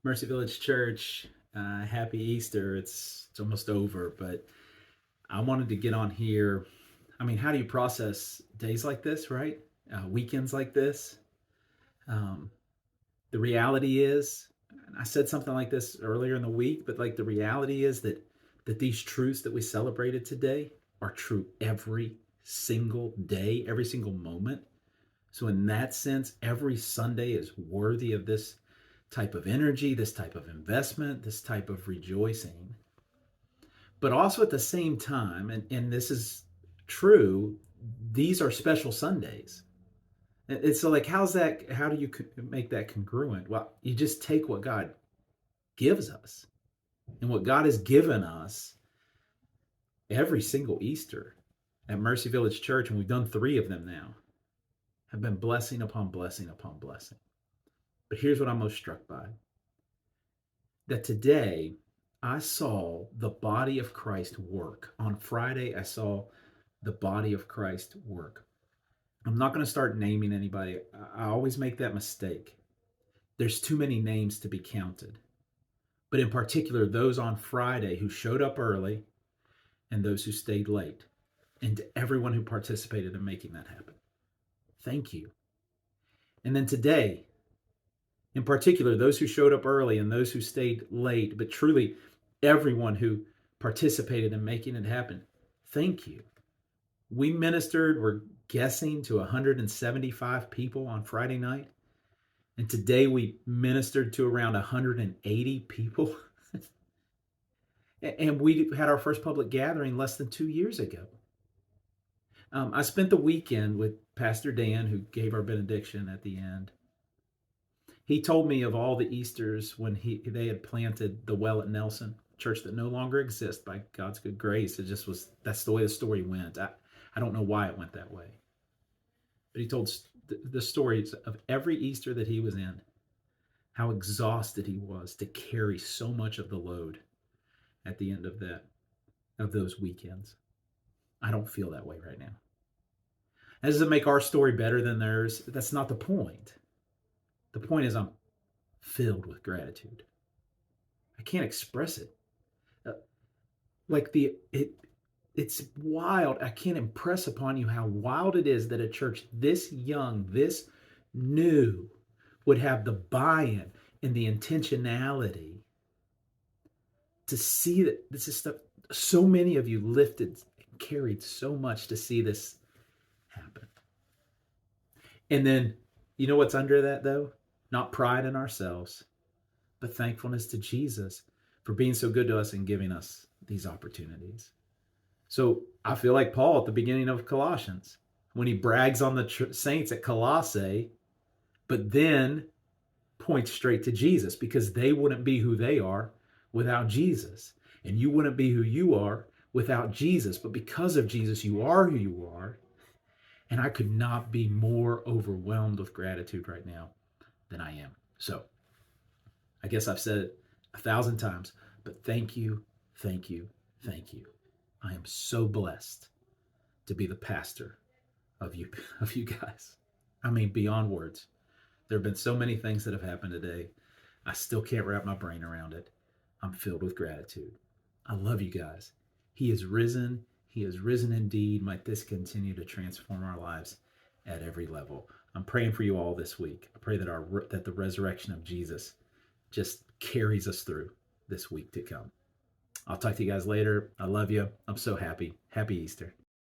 Mercy Village Church, happy Easter. It's almost over, but I wanted to get on here. I mean, how do you process days like this, right? Weekends like this? Um, the reality is, and I said something like this earlier in the week, but like the reality is that these truths that we celebrated today are true every single day, every single moment. So in that sense, every Sunday is worthy of this type of energy, this type of investment, this type of rejoicing. But also at the same time, and this is true, these are special Sundays. And so, like, how do you make that congruent? Well, you just take what God gives us and what God has given us every single Easter at Mercy Village Church, and we've done 3 of them now, have been blessing upon blessing upon blessing. But here's what I'm most struck by, that today I saw the body of Christ work. On Friday, I saw the body of Christ work. I'm not going to start naming anybody. I always make that mistake. There's too many names to be counted. But in particular, those on Friday who showed up early and those who stayed late, and to everyone who participated in making that happen. Thank you. And then today, in particular, those who showed up early and those who stayed late, but truly everyone who participated in making it happen. Thank you. We ministered, we're guessing, to 175 people on Friday night. And today we ministered to around 180 people. And we had our first public gathering less than 2 years ago. I spent the weekend with Pastor Dan, who gave our benediction at the end. He told me of all the Easters when they had planted the well at Nelson, church that no longer exists by God's good grace. It just was, that's the way the story went. I don't know why it went that way. But he told the stories of every Easter that he was in, how exhausted he was to carry so much of the load at the end of those weekends. I don't feel that way right now. That doesn't make our story better than theirs. That's not the point. The point is I'm filled with gratitude. I can't express it. Uh, like it's wild. I can't impress upon you how wild it is that a church this young, this new, would have the buy-in and the intentionality to see that this is stuff. So many of you lifted and carried so much to see this happen. And then, you know what's under that though? Not pride in ourselves, but thankfulness to Jesus for being so good to us and giving us these opportunities. So I feel like Paul at the beginning of Colossians, when he brags on the saints at Colossae, but then points straight to Jesus, because they wouldn't be who they are without Jesus. And you wouldn't be who you are without Jesus. But because of Jesus, you are who you are. And I could not be more overwhelmed with gratitude right now than I am. So I guess I've said it 1,000 times, but thank you, thank you, thank you. I am so blessed to be the pastor of you guys. I mean, beyond words. There have been so many things that have happened today. I still can't wrap my brain around it. I'm filled with gratitude. I love you guys. He is risen. He is risen indeed. Might this continue to transform our lives at every level. I'm praying for you all this week. I pray that the resurrection of Jesus just carries us through this week to come. I'll talk to you guys later. I love you. I'm so happy. Happy Easter.